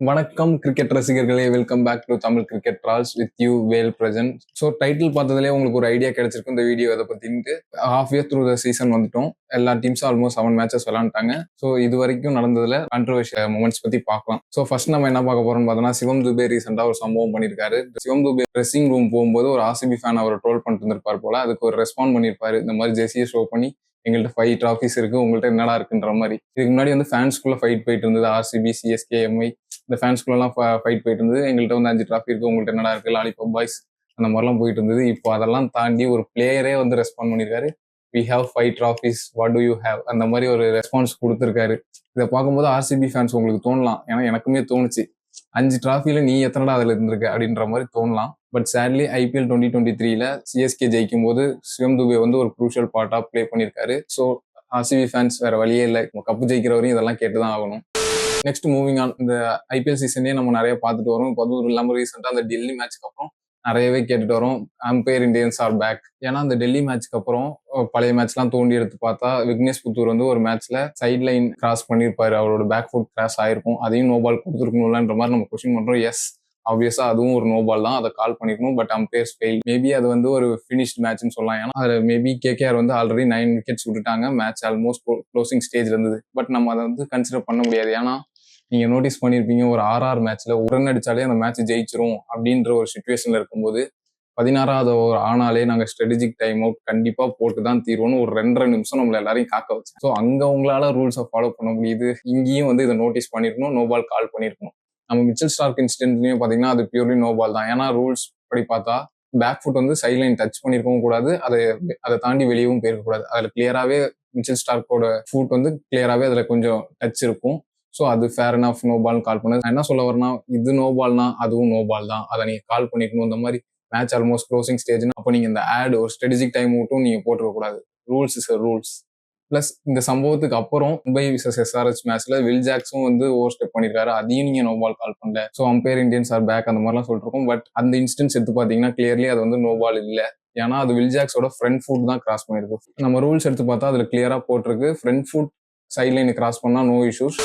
வணக்கம் கிரிக்கெட் ரசிகர்களே, welcome back to Tamil cricket trolls with you Vel present. So title பார்த்ததுலேயே உங்களுக்கு ஒரு ஐடியா கிடைச்சிருக்கும் இந்த வீடியோ எதை பற்றின்ட்டு. Half year through the season வந்துட்டோம். எல்லா டீம்ஸும் ஆல்மோஸ்ட் 7 மேட்சஸ் விளாண்டாங்க. ஸோ இது வரைக்கும் நடந்ததுல கான்ட்ரவர்ஷியல் மூமெண்ட்ஸ் பற்றி பார்க்கலாம். ஸோ ஃபர்ஸ்ட் நம்ம என்ன பார்க்க போறோம்னு பார்த்தோம்னா, சிவம் துபே ரீசெண்டாக ஒரு சம்பவம் பண்ணியிருக்காரு. சிவம் துபே ட்ரெஸ்ஸிங் ரூம் போகும்போது ஒரு ஆர்சிபி ஃபேன் அவரை ட்ரோல் பண்ணிட்டு இருந்திருப்பார் போல. அதுக்கு ஒரு ரெஸ்பாண்ட் பண்ணியிருப்பாரு. இந்த மாதிரி ஜெர்சியை ஷோ பண்ணி எங்கள்கிட்ட 5 ட்ராஃபிஸ் இருக்கு, உங்கள்கிட்ட என்னடா இருக்குன்ற மாதிரி. இதுக்கு முன்னாடி வந்து ஃபேன்ஸ்குள்ள ஃபைட் போயிட்டு இருந்தது. ஆர்சிபி, சிஎஸ்கே, எம்ஐ இந்த ஃபேன்ஸ்குள்ளலாம் ஃபைட் போயிட்டு இருந்தது. எங்கள்கிட்ட வந்து 5 ட்ராஃபி இருக்கு, உங்கள்கிட்ட என்னடா இருக்கு, லாலிபாப் பாய்ஸ் அந்த மாதிரிலாம் போயிட்டு இருந்தது. இப்போ அதெல்லாம் தாண்டி ஒரு பிளேயரே வந்து ரெஸ்பாண்ட் பண்ணியிருக்காரு. We have 5 trophies, what do you have, அந்த மாதிரி ஒரு ரெஸ்பான்ஸ் கொடுத்துருக்காரு. இதை பார்க்கும்போது ஆர்சிபி ஃபேன்ஸ் உங்களுக்கு தோணலாம், ஏன்னா எனக்குமே தோணுச்சு, 5 டிராஃபில நீ எத்தனடா அதுல இருந்திருக்க அப்படின்ற மாதிரி தோணலாம். பட் சேட்லி ஐபிஎல் 2023ல சிஎஸ்கே ஜெயிக்கும் போது சிவம் துபே வந்து ஒரு க்ரூஷியல் பார்ட்டா பிளே பண்ணியிருக்காரு. ஸோ ஆர்சிபி ஃபேன்ஸ் வேற வழியே இல்லை, கப்பு ஜெயிக்கிற வரையும் இதெல்லாம் கேட்டுதான் ஆகணும். நெக்ஸ்ட் மூவிங் ஆன், இந்த ஐபிஎல் சீசனே நம்ம நிறைய பார்த்துட்டு வரோம். இப்போ அதுவும் இல்லாமல் ரீசெண்டாக அந்த டெல்லி மேட்ச்க்கு அப்புறம் நிறையவே கேட்டுட்டு வரோம், அம்பையர் இண்டியன்ஸ் ஆர் பேக். ஏன்னா அந்த டெல்லி மேட்ச்க்கு அப்புறம் பழைய மேட்ச்லாம் தோண்டி எடுத்து பார்த்தா விக்னேஷ் புத்தூர் வந்து ஒரு மேட்ச்ல சைட் லைன் கிராஸ் பண்ணியிருப்பாரு, அவரோட பேக் ஃபுட் கிராஸ் ஆயிருக்கும். அதையும் நோ பால் கொடுத்துருக்கணும்லன்ற மாதிரி நம்ம கொஸ்டின் பண்றோம். எஸ், ஆப்வியஸா அதுவும் ஒரு நோ பால் தான், அதை கால் பண்ணிருக்கணும். But umpires fail. மேபி அது வந்து ஒரு ஃபினிஷ்ட் மேட்ச்னு சொல்லலாம். ஏன்னா அதுல மேபி கேகேஆர் வந்து ஆல்ரெடி 9 விக்கெட்ஸ் விட்டுட்டாங்க, மேட்ச் ஆல்மோஸ்ட் க்ளோசிங் ஸ்டேஜ்ல இருந்தது. பட் நம்ம அதை வந்து கன்சிடர் பண்ண முடியாது. ஏன்னா நீங்க நோட்டீஸ் பண்ணிருப்பீங்க, ஒரு ஆர்ஆர் மேட்ச்ல ஒரு ரன் அடிச்சாலே அந்த மேட்ச் ஜெயிச்சிரும் அப்படின்ற ஒரு சுச்சுவேஷன்ல இருக்கும்போது 16வது ஓவர் ஆனாலே நாங்க ஸ்ட்ராட்டஜிக் டைம் அவுட் கண்டிப்பா போட்டு தான் தீர்வோம்னு ஒரு 2.5 நிமிஷம் நம்மள எல்லாரையும் காக்க வச்சு. ஸோ அங்க உங்களால ரூல்ஸை ஃபாலோ பண்ண முடியுது, இங்கேயும் வந்து இதை நோட்டீஸ் பண்ணிருக்கணும், நோ பால் கால் பண்ணிருக்கணும். நம்ம மிச்சல் ஸ்டார்க் இன்சிடென்ட்லயும் பாத்தீங்கன்னா அது பியூர்லி நோ பால் தான். ஏன்னா ரூல்ஸ் படி பார்த்தா பேக் ஃபுட் வந்து சைட் லைன் டச் பண்ணிருக்கவும் கூடாது, அதை தாண்டி வெளியவும் போயிருக்க கூடாது. அதுல கிளியராவே மிச்சல் ஸ்டார்க்கோட ஃபுட் வந்து கிளியராவே அதுல கொஞ்சம் டச் இருக்கும். ஸோ அது ஃபேர் அண்ட் நோ பால் கால் பண்ணது. என்ன சொல்ல வரேன்னா, இது நோ பால்னா அதுவும் நோ பால் தான், அதை நீங்க கால் பண்ணிக்கணும். இந்த மாதிரி மேட்ச் ஆல்மோஸ்ட் க்ளோசிங் ஸ்டேஜ்னா அப்போ நீங்க இந்த ஆட் ஒரு ஸ்ட்ராட்டஜிக் டைம் மட்டும் நீங்க போட்டுறக்கூடாது. Rules is rules. பிளஸ் இந்த சம்பவத்துக்கு அப்புறம் மும்பை விசஸ் எஸ்ஆர்எச் மேட்ச்ல வில் ஜாக்ஸும் வந்து ஓவர் ஸ்டெப் பண்ணிருக்காரு, அதையும் நீங்க நோ பால் கால் பண்ணல. So umpire Indians are back அந்த மாதிரிலாம் சொல்லிருக்கோம். பட் அந்த இன்ஸ்டன்ஸ் எடுத்து பாத்தீங்கன்னா கிளியர்லி அது வந்து நோ பால் இல்லை. ஏன்னா அது வில் ஜாக்ஸோட ஃப்ரண்ட் ஃபுட் தான் கிராஸ் பண்ணிருக்கு. நம்ம ரூல்ஸ் எடுத்து பார்த்தா அதுல கிளியரா போட்டிருக்கு, front foot side line cross பண்ணா நோ இஷ்யூஸ்.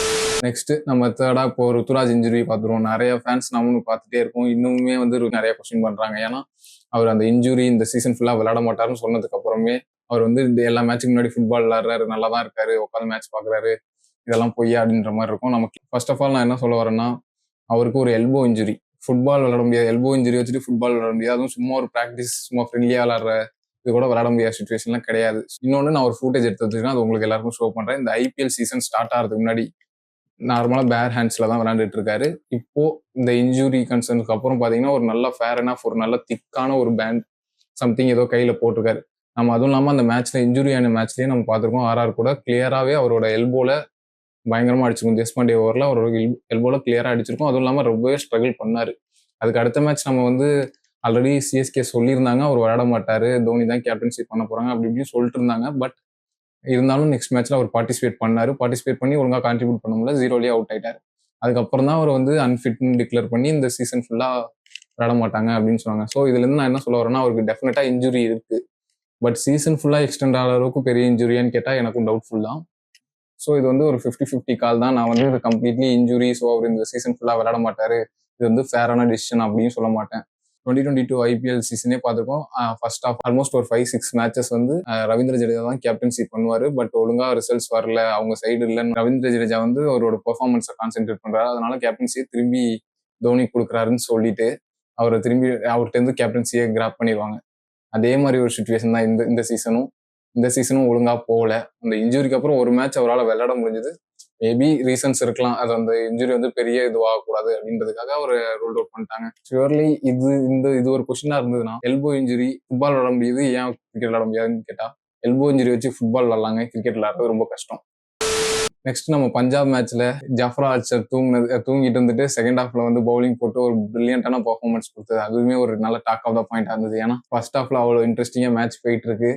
நெக்ஸ்ட் நம்ம தேர்டா இப்போ ருத்துராஜ் இன்ஜுரி பார்த்துருவோம். நிறைய ஃபேன்ஸ் நம்மளும் பார்த்துட்டே இருக்கோம், இன்னுமே வந்து நிறைய கொஸ்டின் பண்றாங்க. ஏன்னா அவர் அந்த இன்ஜுரி இந்த சீசன் ஃபுல்லா விளையாட மாட்டாருன்னு சொன்னதுக்கு அப்புறமே அவர் வந்து எல்லா மேட்சுக்கு முன்னாடி ஃபுட்பால் விளையாடுறாரு, நல்லா தான் இருக்காரு, உட்காந்து மேட்ச் பாக்குறாரு, இதெல்லாம் பொய்யா அப்படின்ற மாதிரி இருக்கும். நமக்கு ஃபர்ஸ்ட் ஆஃப் ஆல் நான் என்ன சொல்ல வரேன்னா, அவருக்கு ஒரு எல்போ இன்ஜுரி, ஃபுட்பால் விளையாட முடியாது. எல்போ இன்ஜுரி வச்சுட்டு ஃபுட்பால் விளையாட முடியாது, அதுவும் சும்மா ஒரு ப்ராக்டிஸ், சும்மா ஃப்ரெண்ட்லியா விளையாடுற இது கூட விளையாட முடியாத சுச்சுவேஷன்லாம் கிடையாது. இன்னொன்று நான் ஒரு ஃபுட்டேஜ் எடுத்து வச்சிருக்கேன், அது உங்களுக்கு எல்லாருக்கும் ஷோ பண்றேன். இந்த ஐபிஎல் சீசன் ஸ்டார்ட் ஆகிறதுக்கு முன்னாடி நார்மலா பேர் ஹேண்ட்ஸ்ல தான் விளையாண்டுட்டு இருக்காரு. இப்போ இந்த இன்ஜுரி கன்சர்னுக்கு அப்புறம் பாத்தீங்கன்னா ஒரு நல்ல ஃபேர் அண்ட் ஒரு நல்ல திக்கான ஒரு பேண்ட் சம்திங் ஏதோ கையில போட்டிருக்காரு. நம்ம அதுவும் இல்லாம அந்த மேட்ச்ல இன்ஜுரியான மேட்ச்லயே நம்ம பார்த்திருக்கோம், ஆர்ஆர் கூட கிளியராவே அவரோட எல்போல பயங்கரமா அடிச்சிருக்கும். தேஷ்பாண்டே ஓவர்ல அவரோட எல்போல கிளியரா அடிச்சிருக்கும். அதுவும் இல்லாம ரொம்பவே ஸ்ட்ரகிள் பண்ணாரு. அதுக்கு அடுத்த மேட்ச் நம்ம வந்து ஆல்ரெடி சிஎஸ்கே சொல்லியிருந்தாங்க அவர் விளையாட மாட்டாரு, தோனி தான் கேப்டன்ஷிப் பண்ண போறாங்க அப்படி இப்படின்னு சொல்லிட்டு இருந்தாங்க. பட் இருந்தாலும் நெக்ஸ்ட் மேட்ச்ல அவர் பார்ட்டிசிபேட் பண்ணி ஒழுங்கா கான்ட்ரிபியூட் பண்ண முடியல, 0லயே அவுட் ஆயிட்டாரு. அதுக்கப்புறம் தான் அவர் வந்து அன்ஃபிட்னு டிக்ளேர் பண்ணி இந்த சீசன் ஃபுல்லா விளையாட மாட்டாங்க அப்படின்னு சொன்னாங்க. ஸோ இதுல இருந்து நான் என்ன சொல்ல வரேன்னா, அவருக்கு டெஃபினட்டா இன்ஜுரி இருக்கு. பட் சீசன் ஃபுல்லா எக்ஸ்டெண்ட் ஆகிற அளவுக்கு பெரிய இன்ஜுரியான்னு கேட்டா எனக்கும் டவுட்ஃபுல் தான். ஸோ இது வந்து ஒரு 50-50 கால் தான். நான் வந்து இது கம்ப்ளீட்லி இன்ஜுரி, ஸோ அவர் இந்த சீசன் ஃபுல்லா விளையாட மாட்டாரு, இது வந்து ஃபேரான டிசிஷன் அப்படின்னு சொல்ல மாட்டேன். 2022 ஐபிஎல் சீசனே பார்த்துருக்கோம். ஃபர்ஸ்ட் ஆஃப் ஆல்மோஸ்ட் ஒரு 5-6 மேட்சஸ் வந்து ரவீந்திர ஜடேஜா தான் கேப்டன்ஷிப் பண்ணுவாரு. பட் ஒழுங்கா ரிசல்ட்ஸ் வரல, அவங்க சைடு இல்லைன்னு ரவீந்திர ஜடேஜா வந்து அவரோட பெர்ஃபார்மன்ஸை கான்சென்ட்ரேட் பண்றாரு. அதனால கேப்டன்சியை திரும்பி தோனி கொடுக்குறாருன்னு சொல்லிட்டு அவரை திரும்பி அவர்கிட்ட இருந்து கேப்டன்சியை கிராப் பண்ணிடுவாங்க. அதே மாதிரி ஒரு சுச்சுவேஷன் தான் இந்த சீசனும் ஒழுங்கா போகல. அந்த இன்ஜுரிக்கு அப்புறம் ஒரு மேட்ச் அவரால் விளையாட முடிஞ்சது. மேபி ரீசன்ஸ் இருக்கலாம், அது அந்த இன்ஜுரி வந்து பெரிய இதுவாகக்கூடாது அப்படின்றதுக்காக அவர் ரூல் அவுட் பண்ணிட்டாங்க. ஷுவர்லி இது ஒரு கொஸ்டினா இருந்ததுன்னா, எல்போ இன்ஜுரி ஃபுட்பால் விளையாட முடியுது, ஏன் கிரிக்கெட் விளையாட முடியாதுன்னு கேட்டா, எல்போ இன்ஜுரி வச்சு ஃபுட்பால் விளையாடலாங்க, கிரிக்கெட் விளையாடுறது ரொம்ப கஷ்டம். நெக்ஸ்ட் நம்ம பஞ்சாப் மேட்ச்ல ஜஃப்ரா ஆர்ச்சர் தூங்கிட்டு இருந்துட்டு செகண்ட் ஹாஃப்ல வந்து பவுலிங் போட்டு ஒரு பிரில்லியன்டான பெர்ஃபார்மன்ஸ் கொடுத்தது. அதுவுமே ஒரு நல்ல டாக் ஆஃப் த பாயிண்டா இருந்தது. ஏன்னா ஃபர்ஸ்ட் ஹாஃப்ல அவ்வளோ இன்ட்ரெஸ்டிங்கா மேட்ச் போயிட்டு இருக்கு,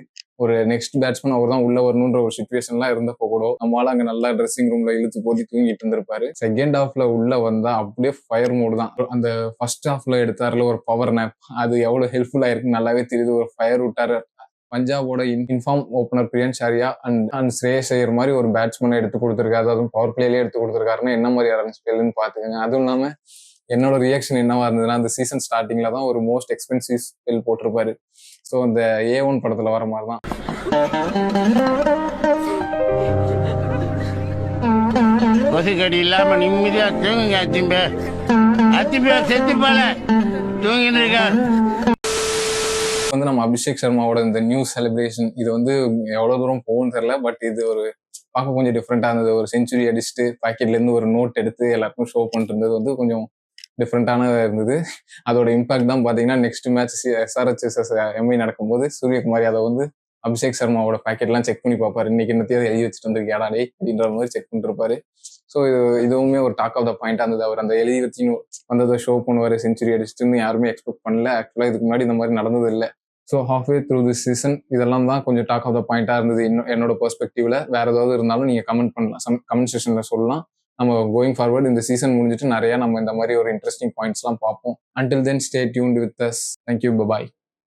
ஒரு நெக்ஸ்ட் பேட்ஸ்மேன் அவர் தான் உள்ள வரணுன்ற ஒரு சுச்சுவேஷன்லாம் இருந்தப்போ கூட நம்மளால அங்க நல்லா ட்ரெஸ்ஸிங் ரூம்ல இழுத்து போத்தி தூங்கிட்டு இருந்திருப்பாரு. செகண்ட் ஹாஃப்ல உள்ள வந்தா அப்படியே ஃபயர் மோடு தான். அந்த ஃபர்ஸ்ட் ஹாஃப்ல எடுத்தாருல ஒரு பவர் நேப், அது எவ்வளவு ஹெல்ப்ஃபுல்லா இருக்குன்னு நல்லாவே தெரியுது. ஒரு ஃபயர் விட்டாரு, பஞ்சாபோட in form opener Priyansh Arya and Shreyas Iyer மாதிரி ஒரு பேட்ஸ்மேனை எடுத்து கொடுத்துருக்காரு, அதுவும் பவர் பிளேலேயே எடுத்து கொடுத்துருக்காருன்னா என்ன மாதிரியான ஸ்பெல்லுன்னு பார்த்துக்கோங்க. அதுவும் இல்லாமல் என்னோட ரியாக்ஷன் என்னவா இருந்ததுன்னா, அந்த சீசன் ஸ்டார்டிங்ல தான் ஒரு மோஸ்ட் எக்ஸ்பென்சிவ் ஸ்பெல் போட்டிருப்பாரு. ஸோ அந்த A1 படத்துல வர மாதிரி தான். கொசுக்கடி இல்லாம நிம்மதியா தூங்குங்க. அத்திம்பே செத்து போல தூங்கின்னு இருக்கார். வந்து நம்ம அபிஷேக் சர்மாவோட இந்த நியூ செலிப்ரேஷன் இது வந்து எவ்வளவு தூரம் போகும்னு தெரியல. பட் இது ஒரு பார்க்க கொஞ்சம் டிஃப்ரெண்டா இருந்தது. ஒரு செஞ்சுரி அடிச்சுட்டு பாக்கெட்ல இருந்து ஒரு நோட் எடுத்து எல்லாருக்கும் ஷோ பண்ணிட்டு இருந்தது வந்து கொஞ்சம் டிஃப்ரெண்டான இருந்தது. அதோட இம்பாக்ட் தான் பாத்தீங்கன்னா நெக்ஸ்ட் மேட்ச் SRH MI நடக்கும்போது சூரியகுமார் யாதவ் வந்து அபிஷேக் சர்மாவோட பாக்கெட்லாம் செக் பண்ணி பார்ப்பாரு. இன்னைக்கு என்னத்தையாவது எழுதி வச்சுட்டு வந்திருக்கியாடா டே அப்படின்ற மாதிரி செக் பண்ணிட்டு இருப்பாரு. ஸோ இதுவுமே ஒரு டாக் ஆஃப் த பாயிண்டா இருந்தது. அவர் அந்த எழுதி வச்சு வந்ததை ஷோ பண்ணுவாரு செஞ்சுரி அடிச்சுட்டுன்னு யாருமே எக்ஸ்பெக்ட் பண்ணல. ஆக்சுவலா இதுக்கு முன்னாடி இந்த மாதிரி நடந்தது இல்லை. So halfway through this season இதெல்லாம் தான் கொஞ்சம் டாக் ஆஃப் த பாயிண்டா இருந்தது என்னோட பெர்ஸ்பெக்டிவ்ல. வேற ஏதாவது இருந்தாலும் நீங்க கமெண்ட் பண்ணலாம், கமெண்ட் செக்ஷன்ல சொல்லலாம். நம்ம கோயிங் ஃபார்வர்ட் இந்த சீசன் முடிஞ்சிட்டு நிறைய நம்ம இந்த மாதிரி ஒரு இன்ட்ரெஸ்டிங் பாயிண்ட்ஸ்லாம் பார்ப்போம். Until then, stay tuned with us. Thank you. Bye bye.